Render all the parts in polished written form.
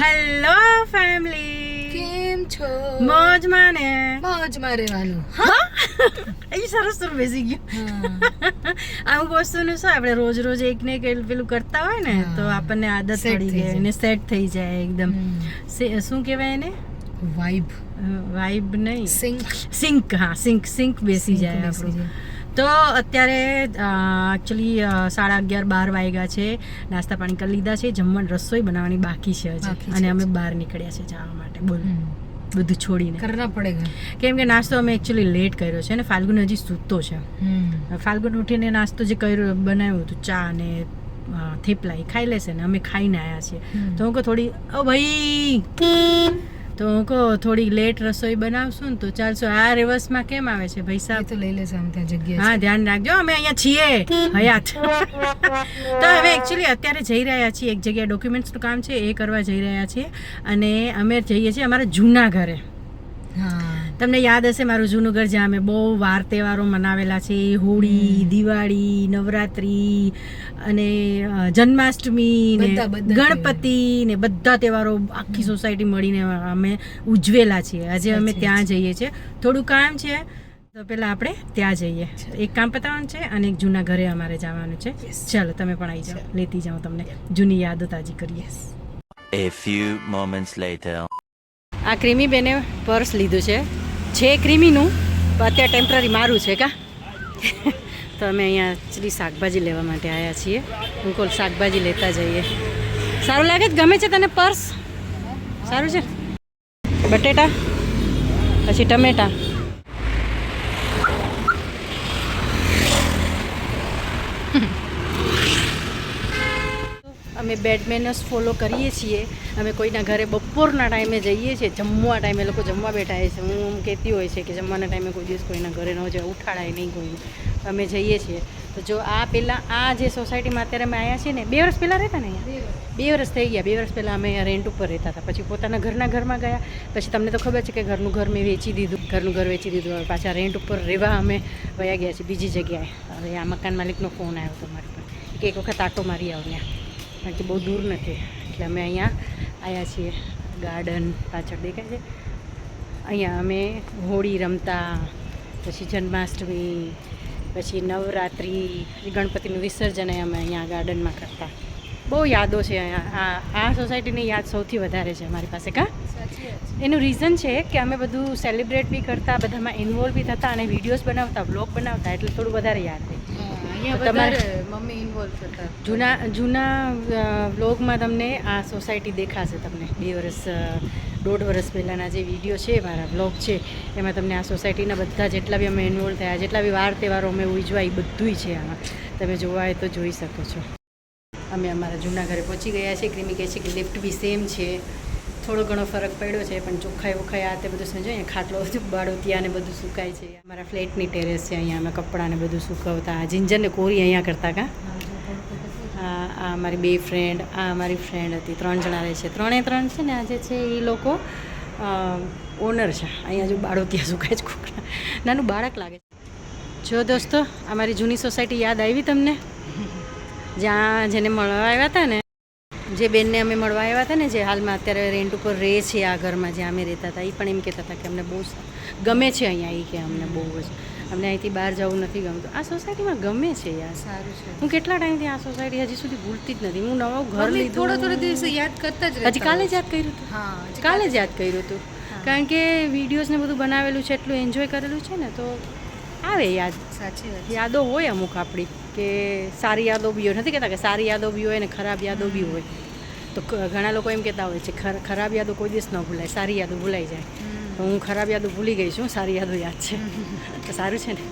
Hello family, કેમ છો? મોજમાં ને? મોજમાં રહેવાનું. એ સરસ તો બેસી ગયું. અમુક વસ્તુનું શું આપણે રોજ રોજ એક ને એક પેલું કરતા હોય ને તો આપણને આદત પડી જાય અને સેટ થઈ જાય એકદમ. શું કહેવાય એને? વાઇબ નહીં, સિંક. હા, સિંક બેસી જાય આપણું. તો અત્યારે એકચ્યુઅલી 11:30 વાગ્યા છે. નાસ્તા પાણી કરી લીધા છે. જમવાની રસોઈ બનાવવાની બાકી છે હજી, અને અમે બહાર નીકળ્યા છે જવા માટે. બોલ, બધું છોડીને કરના પડેગા. કેમ કે નાસ્તો અમે એકચ્યુઅલી લેટ કર્યો છે ને ફાલ્ગુન હજી સૂતો છે. ફાલ્ગુન ઉઠીને નાસ્તો જે બનાવ્યું હતું, ચા ને થેપલા, એ ખાઈ લેશે ને અમે ખાઈને આવ્યા છીએ. તો હું કહું થોડી થોડી લેટ રસોઈ બનાવશું ને તો ચાલશું. આ રિવર્સમાં કેમ આવે છે ભાઈ સાહેબ? તો લઈ લેશે આમ ત્યાં જગ્યા. હા, ધ્યાન રાખજો, અમે અહીંયા છીએ હયાત. તો હવે એકચ્યુઅલી અત્યારે જઈ રહ્યા છીએ એક જગ્યાએ, ડોક્યુમેન્ટ્સનું કામ છે એ કરવા જઈ રહ્યા છીએ. અને અમે જઈએ છીએ અમારા જૂના ઘરે. તમને યાદ હશે મારું જૂનું ઘર, જ્યાં અમે બહુ વાર તહેવારો મનાવેલા છે. હોળી, દિવાળી, નવરાત્રી અને જન્માષ્ટમી ને ગણપતિ ને બધા તહેવારો આખી સોસાયટી મળીને અમે ઉજવેલા છીએ. આજે અમે ત્યાં જઈએ છીએ, થોડું કામ છે તો પેલા આપણે ત્યાં જઈએ. એક કામ પતાવવાનું છે અને એક જૂના ઘરે અમારે જવાનું છે. ચાલો તમે પણ આવી જાઓ, લેતી જાઉં તમને, જૂની યાદો તાજી કરીએ. A few moments later. આ ક્રીમી બેને પર્સ લીધું છે ક્રીમીનું, પણ અત્યારે ટેમ્પરરી મારું છે કા. તો અમે અહીંયા એકચ્યુઅલી શાકભાજી લેવા માટે આવ્યા છીએ. હું કોલ શાકભાજી લેતા જઈએ. સારું લાગે છે? ગમે છે તને પર્સ? સારું છે. બટેટા પછી ટમેટા. અમે બેડ મેનર્સ ફોલો કરીએ છીએ. અમે કોઈના ઘરે બપોરના ટાઈમે જઈએ છીએ, જમવા ટાઈમે લોકો જમવા બેઠા છે. હું કહેતી હોય છે કે જમવાના ટાઈમે કોઈ દિવસ કોઈના ઘરે ન જાય, ઉઠાડાય નહીં કોઈ. અમે જઈએ છીએ. તો જો આ જે સોસાયટીમાં અત્યારે અમે આવ્યા છીએ ને, 2 વર્ષ પહેલાં રહેતા ને અહીંયા, 2 વર્ષ થઈ ગયા. 2 વર્ષ પહેલાં અમે અહીંયા રેન્ટ ઉપર રહેતા હતા. પછી પોતાના ઘરમાં ગયા. પછી તમને તો ખબર છે કે ઘરનું ઘર મેં વેચી દીધું. હવે પાછા રેન્ટ ઉપર રહેવા અમે વયા ગયા છીએ બીજી જગ્યાએ. હવે આ મકાન માલિકનો ફોન આવ્યો હતો મારી પર કે એક વખત આટો મારી આવો ત્યાં, કારણ કે બહુ દૂર નથી. એટલે અમે અહીંયા આવ્યા છીએ. ગાર્ડન પાછળ દેખાય છે. અહીંયા અમે હોળી રમતા, પછી જન્માષ્ટમી, પછી નવરાત્રિ, ગણપતિનું વિસર્જન અમે અહીંયા ગાર્ડનમાં કરતા. બહુ યાદો છે અહીંયા. આ સોસાયટીની યાદ સૌથી વધારે છે અમારી પાસે કા. એનું રીઝન છે કે અમે બધું સેલિબ્રેટ બી કરતા, બધામાં ઇન્વોલ્વ બી થતા અને વિડીયોઝ બનાવતા, વ્લોગ બનાવતા, એટલે થોડું વધારે યાદ રહે. તમારે મમ્મી ઇન્વોલ્વ થતા. જૂના વ્લોગમાં તમને આ સોસાયટી દેખાશે. તમને 1.5 વર્ષ પહેલાંના જે વિડીયો છે, મારા વ્લોગ છે, એમાં તમને આ સોસાયટીના બધા જેટલા બી અમે ઇન્વોલ્વ થયા, જેટલા બી વાર તહેવારો અમે ઉજવાય, બધુંય છે આમાં. તમે જોવા હોય તો જોઈ શકો છો. અમે અમારા જૂના ઘરે પહોંચી ગયા છે. ક્રીમી કહે છે કે લિફ્ટ બી સેમ છે. થોડો ઘણો ફરક પડ્યો છે, પણ ચોખ્ખાઈ આ તે બધું સમજો. અહીંયા ખાટલો બાળોતિયા ને બધું સુકાય છે. અમારા ફ્લેટની ટેરેસ છે. અહીંયા અમે કપડાને બધું સુકવતા. જિંજરને કોરી અહીંયા કરતા કા. આ અમારી 2 ફ્રેન્ડ, આ અમારી ફ્રેન્ડ હતી. 3 જણા રહે છે. 3 છે ને. આજે છે એ લોકો ઓનર છે. અહીંયા જો બાળોતિયા સુકાય છે. કોકડા નાનું બાળક લાગે છે. જો દોસ્તો, અમારી જૂની સોસાયટી યાદ આવી તમને? જ્યાં જેને મળવા આવ્યા હતા ને, જે બેનને અમે મળવા આવ્યા હતા ને, જે હાલમાં અત્યારે રેન્ટ ઉપર રહે છે આ ઘરમાં જ્યાં અમે રહેતા હતા, એ પણ એમ કહેતા હતા કે અમને બહુ ગમે છે અહીંયા. એ કે અમને બહુ જ, અમને અહીંથી બહાર જવું નથી ગમતું. આ સોસાયટીમાં ગમે છે યાર, સારું છે. હું કેટલા ટાઈમથી આ સોસાયટી હજી સુધી ભૂલતી જ નથી. હું નવું ઘર લીધું, થોડા દિવસે યાદ કરતા જ, હજી કાલે જ યાદ કર્યું હતું. હા, કાલે જ યાદ કર્યું હતું. કારણ કે વિડીયોઝ ને બધું બનાવેલું છે, એટલું એન્જોય કરેલું છે ને, તો આવે યાદ. સાચી વાત. યાદો હોય અમુક આપણી, કે સારી યાદો બી હોય. નથી કહેતા કે સારી યાદો બી હોય ને ખરાબ યાદો બી હોય. તો ઘણા લોકો એમ કહેતા હોય છે ખરાબ યાદો કોઈ દિવસ ન ભૂલાય, સારી યાદો ભૂલાઈ જાય. તો હું ખરાબ યાદો ભૂલી ગઈ છું, સારી યાદો યાદ છે. તો સારું છે ને?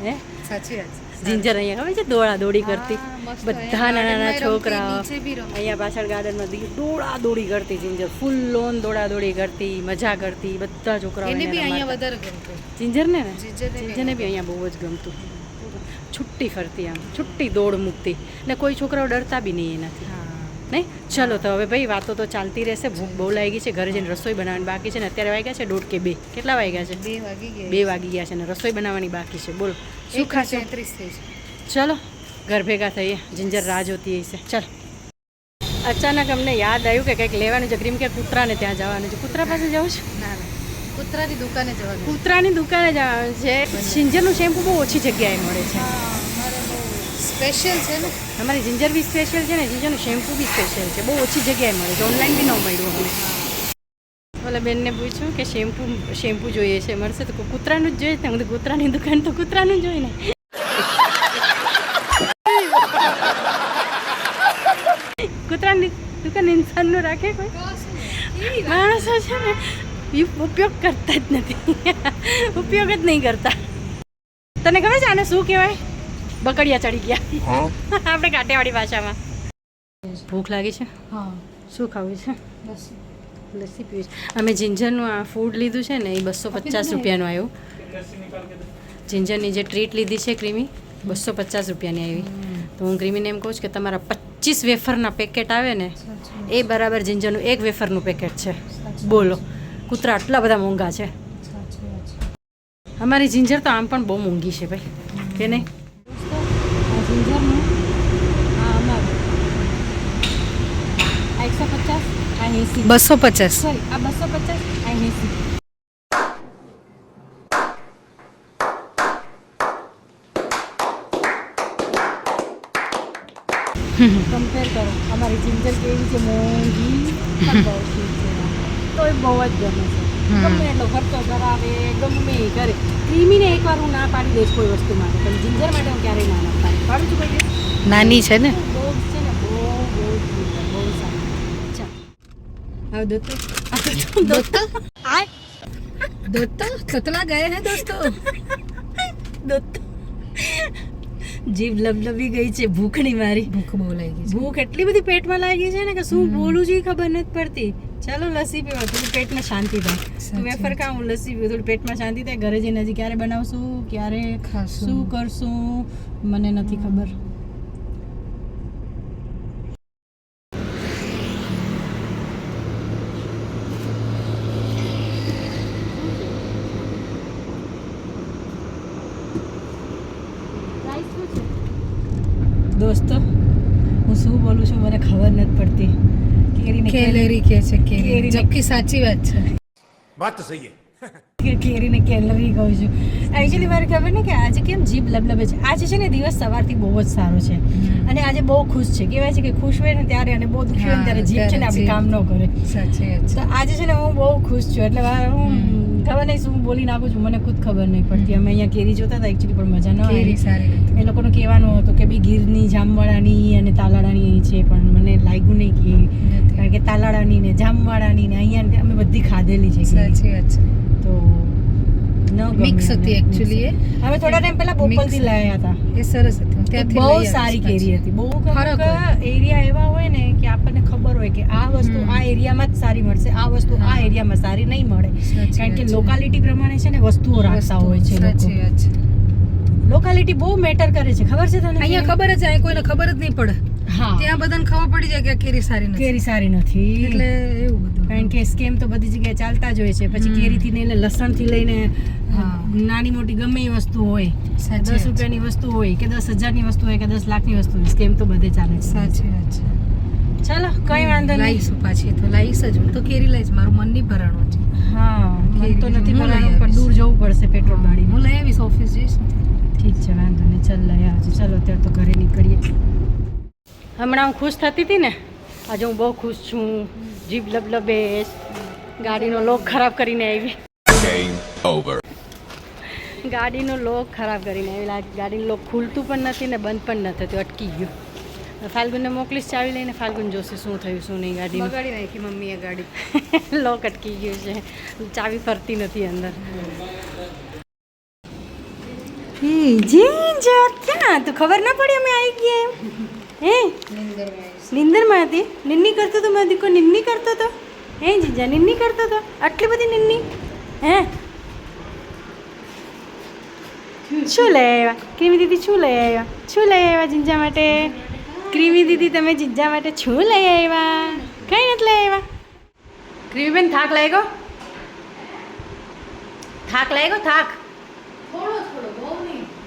હે, સાચી વાત. જિંજર અહીંયા ખબર છે દોડી કરતી, બધા નાના છોકરાઓ અહીંયા પાછળ ગાર્ડનમાં દોડી કરતી. જિંજર ફૂલ લોન દોડી કરતી, મજા કરતી. બધા છોકરાઓ જિંજરને બી અહીંયા બહુ જ ગમતું. છુટ્ટી ફરતી, આમ છુટ્ટી દોડ મૂકતી ને કોઈ છોકરાઓ ડરતા બી નહીં એનાથી. નહીં? ચલો તો હવે ભાઈ વાતો તો ચાલતી રહેશે. ભૂખ બહુ લાગી છે. ઘરે જઈને રસોઈ બનાવવાની બાકી છે ને. અત્યારે વાગ્યા છે 1:30 કે 2. કેટલા વાગ્યા છે? 2 વાગી ગયા છે ને રસોઈ બનાવવાની બાકી છે. બોલો શું ખાશે? 33 થઈ છે. ચલો ઘર ભેગા થઈએ. જિંજર રાહ જોતી હશે. ચાલ અચાનક અમને યાદ આવ્યું કે કંઈક લેવાનું છે. ક્રીમ કે કૂતરાને ત્યાં જવાનું છે. કૂતરા પાસે જવું છે? ના ના કૂતરાની દુકાને જવાનું કૂતરાની દુકાને જવાનું છે. જિંજરનું શેમ્પૂ બહુ ઓછી જગ્યાએ મળે છે. મારે બહુ સ્પેશિયલ છે ને અમારી જિંજર બી સ્પેશિયલ છે ને જિંજરનું શેમ્પૂ બી સ્પેશિયલ છે. બહુ ઓછી જગ્યાએ મળે છે. ઓનલાઈન બી ન મળ્યું અમને. ઓલા બેનને પૂછ્યું કે શેમ્પૂ જોઈએ છે, મળશે તો કૂતરાનું જ જોઈએ ને. હું કૂતરાની દુકાન તો કૂતરાનું જ જોઈએ ને. કૂતરાની દુકાન ઇન્સાનનું રાખે કોઈ? માણસો છે ને ઉપયોગ કરતા જ નથી. ઉપયોગ જ નહીં કરતા. તને ખબર છે આને શું કહેવાય? બકડિયા ચડી ગયા આપણે કાઠિયાવાડી ભાષામાં. ભૂખ લાગી છે? હા શું ખાવું છે? બસ લસ્સી પીવી છે. અમે જિંજરનું આ ફૂડ લીધું છે ને એ 250 રૂપિયાનું આવ્યું. જિંજરની જે ટ્રીટ લીધી છે ક્રીમી 250 રૂપિયાની આવી. તો હું ક્રીમીને એમ કહું છું કે તમારા 25 વેફરના પેકેટ આવે ને એ બરાબર જિંજરનું એક વેફરનું પેકેટ છે. બોલો કૂતરા આટલા બધા મોંઘા છે. અમારી જિંજર તો આમ પણ બહુ મોંઘી છે ભાઈ, કે નહીં? આ જિંજરનું આ અમારું આ 150 આ 80 250 સોરી આ 250 આ 80. કમ્પેર કરો અમારી જિંજર કેવી છે, મોંઘી પણ બહુ cute છે. તો એ બહુ જ ગમે છે. ગમે એટલો ખર્ચો કરાવે ગમે એ કરે. ક્રીમીને એકવાર હું ના પાડી દઈશ કોઈ વસ્તુ માટે, પણ જિંજર માટે હું ક્યારેય ના પાડું. પાડું છું કોઈ દિવસ? નાની છે ને બહુ જ છે ને બહુ cute છે, બહુ સારી. ચાલ હવે દોસ્તો દોસ્તો दोस्तों कतला गए हैं दोस्तों દોસ્તો જીભ લબલબી ગઈ છે ભૂખની મારી. ભૂખ બહુ લાગી છે ભૂખ એટલી બધી પેટમાં લાગી છે ને કે શું બોલું છું એ ખબર નથી પડતી. ચાલો લસ્સી પીવા, થોડું પેટમાં શાંતિ થાય. તું વેફર ખા, હું લસ્સી પીવું, થોડું પેટમાં શાંતિ થાય. ઘરે જઈને હજી ક્યારે બનાવશું, ક્યારે ખાશું. શું કરશું મને નથી ખબર. દોસ્તો હું શું બોલું છું મને ખબર નથી પડતી. કેરીને કેલેરી કે છે કેરી કેરી. જબકી સાચી વાત છે बात तो सही है. કેરીને કેલરી કહું છું. એકચ્યુઅલી મારે ખબર ને કે આજે કેમ જીભ લબલબે છે. આજે છે ને દિવસ સવારથી બહુ જ સારો છે અને આજે બહુ ખુશ છે. કહેવાય છે કે ખુશ હોય ને ત્યારે અને બહુ દુઃખી હોય ને ત્યારે જીભ છે ને આપણી કામ ન કરે. સાચી વાત તો આજે છે ને હું બહુ ખુશ છું. એટલે હું ખબર નહીં શું બોલી નાખું છું, મને ખુદ ખબર નહીં પડતી. અમે અહીંયા કેરી જોતા હતા એકચ્યુઅલી પણ મજા ન કેરી આવી. સારી એ લોકોનું કહેવાનું હતું કે બી ગીરની જામવાળાની અને તાલાળાની છે, પણ મને લાગ્યું નહીં કે કારણ કે તાલાળાની ને જામવાળાની ને અહીંયા અમે બધી ખાધેલી છે કેરી. સાચી વાત છે તો ન ગમી મિક્સ અમને. હતી actually એ. અમે થોડા ટાઈમ પહેલા બોપલથી લાવ્યા હતા. એ સરસ હતી હું એ ત્યાંથી બહુ લઈ આવી સારી છું. કેરી હતી. બહુ ફરક એરિયા એવા હોય ને કે આપણને ખબર હોય કે આ વસ્તુ આ એરિયામાં જ સારી મળશે, આ વસ્તુ આ એરિયામાં સારી નહીં મળે. સાચી કારણ કે વાત છે. લોકાલિટી પ્રમાણે છે ને વસ્તુઓ રાખતા હોય છે લોકો. સાચી વાત છે લોકાલિટી બહુ મેટર કરે છે, ખબર છે તને? અહીંયા ખબર જ અહીં કોઈને ખબર જ નહીં પડે. હા ત્યાં બધાને ખબર પડી જાય કે આ કેરી સારી નથી કેરી સારી નથી એટલે એવું બધું કારણ કે સ્કેમ તો બધી જગ્યાએ ચાલતા જ હોય છે. પછી કેરીથી લઈને લસણથી લઈને નાની મોટી ગમે એ વસ્તુ હોય, સાચી 10 વાત છે. રૂપિયાની વસ્તુ હોય કે 10,000ની વસ્તુ હોય કે 10 લાખની વસ્તુ હોય, સ્કેમ તો બધે ચાલે છે. સાચી વાત છે ચાલો કઈ વાંધો નહીં. લાવીશું પાછી તો લાવીશ જ હું તો કેરી લઈશ મારું મન નહીં ભરાણું છે હા મન તો કેરી નથી હું લઈ ભરાણું પણ આવીશ. દૂર જવું પડશે પેટ્રોલ ગાડીમાં. હું લઈ આવીશ ઓફિસ જઈશ ને ઠીક છે વાંધો નહીં, ચાલ લઈ આવજો. ચાલો અત્યારે તો ઘરે નીકળીએ. હમણાં હું ખુશ થતી હતી ને, આજે હું બહુ ખુશ છું. જીભ લબલબે, ગાડીનો લોક ખરાબ કરીને આવી. Game over. ગાડીનો લોક ખરાબ કરીને આવી. ગાડીનું લોક ખુલતું પણ નથી ને બંધ પણ નથી થતું, અટકી ગયું. ફાલ્ગુનને મોકલીશ ચાવી લઈને, ફાલ્ગુન જોશે શું થયું શું નહીં ગાડીમાં. બગાડી નાખી મમ્મીએ ગાડી લોક અટકી ગયું છે, ચાવી ફરતી નથી અંદર. જીંજર ક્યાં તું? ખબર ના પડી અમે આવી ગયા એમ? હે નિંદરમાં હતી? નિન્ની કરતો તો મારો દીકરો નિન્ની કરતો તો? હે જીજા નિન્ની કરતો તો? આટલી બધી નિન્ની? હે શું લઈ આવ્યા ક્રીમી દીદી? શું લઈ આવ્યા? શું લઈ આવ્યા જીજા માટે? ક્રીમી દીદી તમે જીજા માટે શું લઈ આવ્યા? કઈ નથી લઈ આવ્યા? ક્રીમી બેન થાક લાગ્યો? થાક લાગ્યો? થાક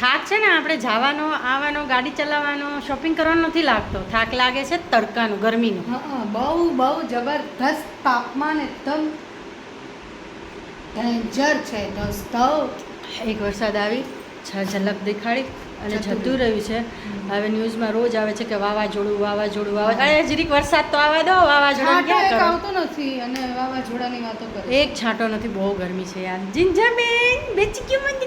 થાક છે ને આપણે જવાનો આવવાનો ગાડી ચલાવવાનો શોપિંગ કરવાનો નથી લાગતો, થાક લાગે છે તડકાનું ગરમીનું. હા બહુ બહુ જબરદસ્ત તાપમાન એકદમ ડેન્જર છે દોસ્તો. એક વરસાદ આવી ઝલક દેખાડી અને જતું રહ્યું છે. હવે ન્યૂઝમાં રોજ આવે છે કે વાવાઝોડું અરે જરીક વરસાદ તો આવવા દો, વાવાઝોડું છાંટો ક્યાં એક કરો? આવતો નથી અને વાવાઝોડાની વાતો કરે. એક છાંટો નથી, બહુ ગરમી છે યાર. જિંજાબેન બેચી ગયું મને